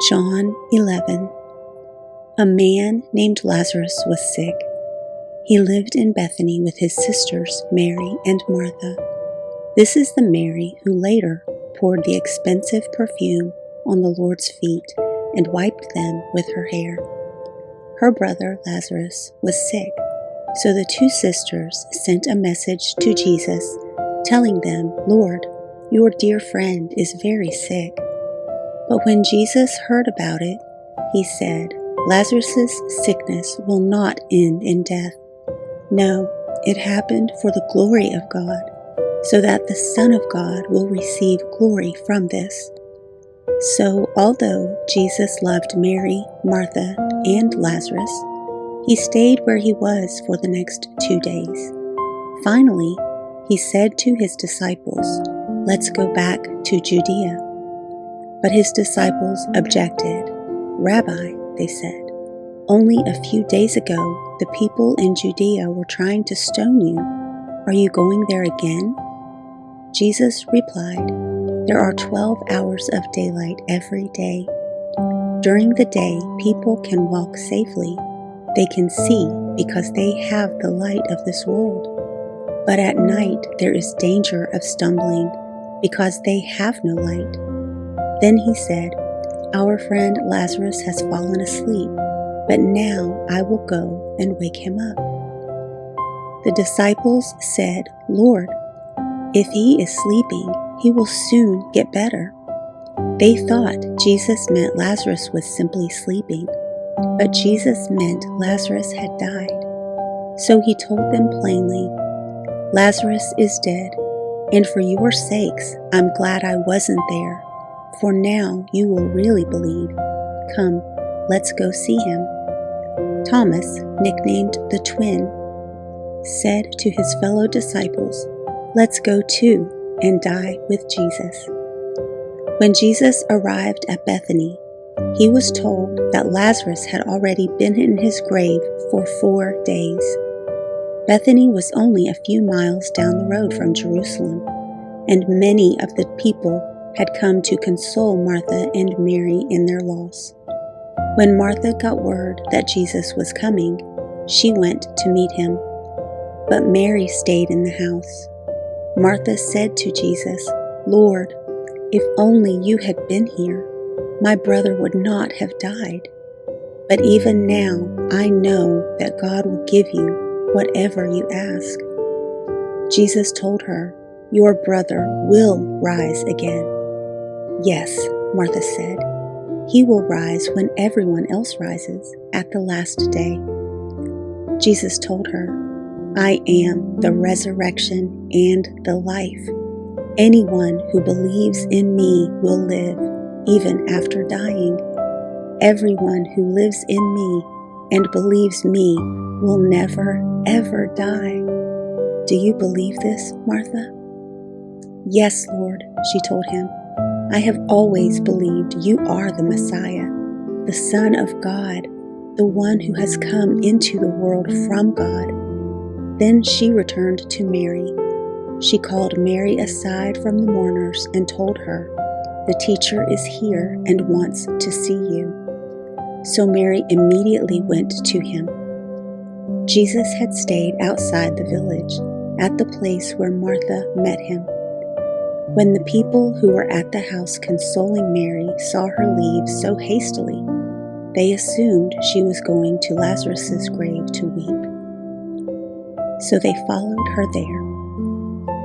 John 11. A man named Lazarus was sick. He lived in Bethany with his sisters Mary and Martha. This is the Mary who later poured the expensive perfume on the Lord's feet and wiped them with her hair. Her brother Lazarus was sick, so the two sisters sent a message to Jesus, telling them, "Lord, your dear friend is very sick." But when Jesus heard about it, he said, "Lazarus' sickness will not end in death. No, it happened for the glory of God, so that the Son of God will receive glory from this." So, although Jesus loved Mary, Martha, and Lazarus, he stayed where he was for the next 2 days. Finally, he said to his disciples, "Let's go back to Judea." But his disciples objected. "Rabbi," they said, "only a few days ago the people in Judea were trying to stone you. Are you going there again?" Jesus replied, "There are 12 hours of daylight every day. During the day, people can walk safely. They can see because they have the light of this world. But at night there is danger of stumbling because they have no light." Then he said, "Our friend Lazarus has fallen asleep, but now I will go and wake him up." The disciples said, "Lord, if he is sleeping, he will soon get better." They thought Jesus meant Lazarus was simply sleeping, but Jesus meant Lazarus had died. So he told them plainly, "Lazarus is dead, and for your sakes I'm glad I wasn't there, for now you will really believe. Come, let's go see him." Thomas, nicknamed the Twin, said to his fellow disciples, "Let's go too and die with Jesus." When Jesus arrived at Bethany, he was told that Lazarus had already been in his grave for 4 days. Bethany was only a few miles down the road from Jerusalem, and many of the people had come to console Martha and Mary in their loss. When Martha got word that Jesus was coming, she went to meet him, but Mary stayed in the house. Martha said to Jesus, "Lord, if only you had been here, my brother would not have died. But even now I know that God will give you whatever you ask." Jesus told her, "Your brother will rise again." "Yes," Martha said, "he will rise when everyone else rises at the last day." Jesus told her, "I am the resurrection and the life. Anyone who believes in me will live, even after dying. Everyone who lives in me and believes me will never, ever die. Do you believe this, Martha?" "Yes, Lord," she told him. "I have always believed you are the Messiah, the Son of God, the one who has come into the world from God." Then she returned to Mary. She called Mary aside from the mourners and told her, "The teacher is here and wants to see you." So Mary immediately went to him. Jesus had stayed outside the village, at the place where Martha met him. When the people who were at the house consoling Mary saw her leave so hastily, they assumed she was going to Lazarus' grave to weep. So they followed her there.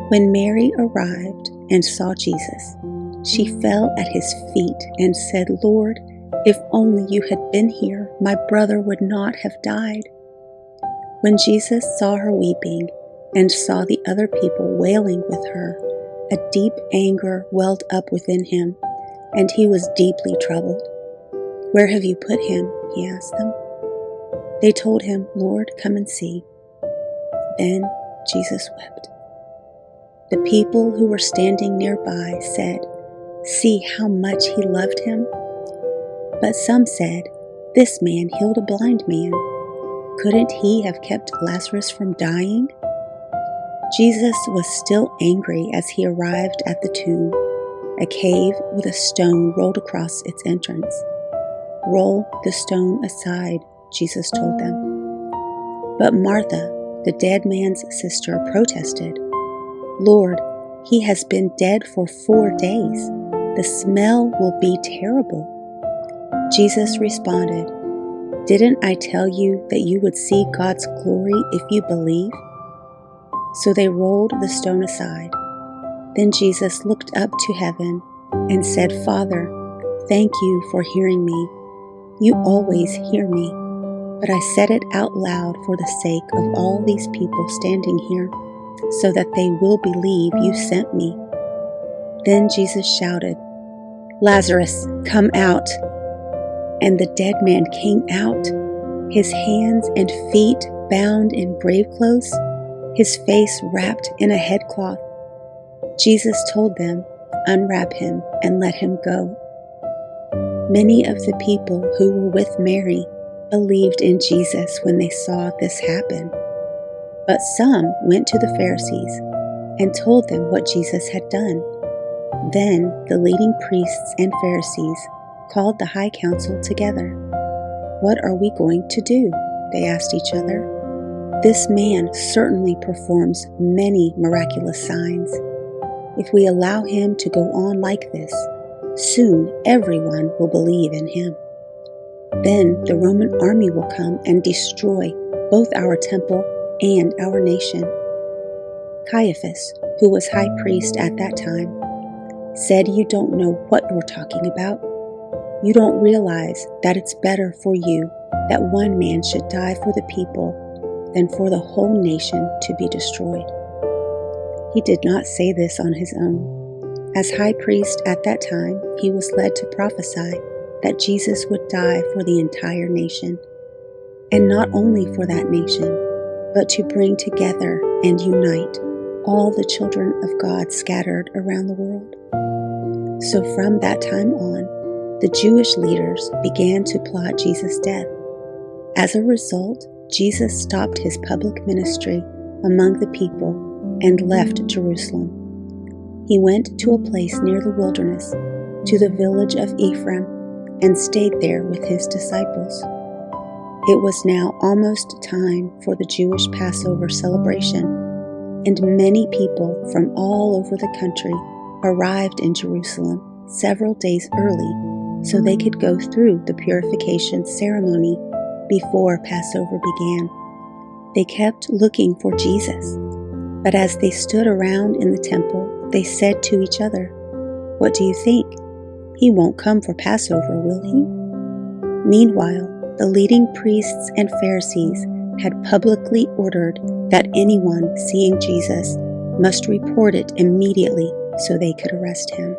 When Mary arrived and saw Jesus, she fell at his feet and said, "Lord, if only you had been here, my brother would not have died." When Jesus saw her weeping and saw the other people wailing with her, a deep anger welled up within him, and he was deeply troubled. "Where have you put him?" he asked them. They told him, "Lord, come and see." Then Jesus wept. The people who were standing nearby said, "See how much he loved him." But some said, "This man healed a blind man. Couldn't he have kept Lazarus from dying?" Jesus was still angry as he arrived at the tomb, a cave with a stone rolled across its entrance. "Roll the stone aside," Jesus told them. But Martha, the dead man's sister, protested, "Lord, he has been dead for 4 days. The smell will be terrible." Jesus responded, "Didn't I tell you that you would see God's glory if you believe?" So they rolled the stone aside. Then Jesus looked up to heaven and said, "Father, thank you for hearing me. You always hear me, but I said it out loud for the sake of all these people standing here, so that they will believe you sent me." Then Jesus shouted, "Lazarus, come out." And the dead man came out, his hands and feet bound in grave clothes, his face wrapped in a headcloth. Jesus told them, "Unwrap him and let him go." Many of the people who were with Mary believed in Jesus when they saw this happen. But some went to the Pharisees and told them what Jesus had done. Then the leading priests and Pharisees called the high council together. "What are we going to do?" they asked each other. "This man certainly performs many miraculous signs. If we allow him to go on like this, soon everyone will believe in him. Then the Roman army will come and destroy both our temple and our nation." Caiaphas, who was high priest at that time, said, "You don't know what you're talking about. You don't realize that it's better for you that one man should die for the people than for the whole nation to be destroyed." He did not say this on his own. As high priest at that time, he was led to prophesy that Jesus would die for the entire nation, and not only for that nation, but to bring together and unite all the children of God scattered around the world. So from that time on, the Jewish leaders began to plot Jesus' death. As a result, Jesus stopped his public ministry among the people and left Jerusalem. He went to a place near the wilderness, to the village of Ephraim, and stayed there with his disciples. It was now almost time for the Jewish Passover celebration, and many people from all over the country arrived in Jerusalem several days early so they could go through the purification ceremony before Passover began. They kept looking for Jesus, but as they stood around in the temple, they said to each other, "What do you think? He won't come for Passover, will he?" Meanwhile, the leading priests and Pharisees had publicly ordered that anyone seeing Jesus must report it immediately so they could arrest him.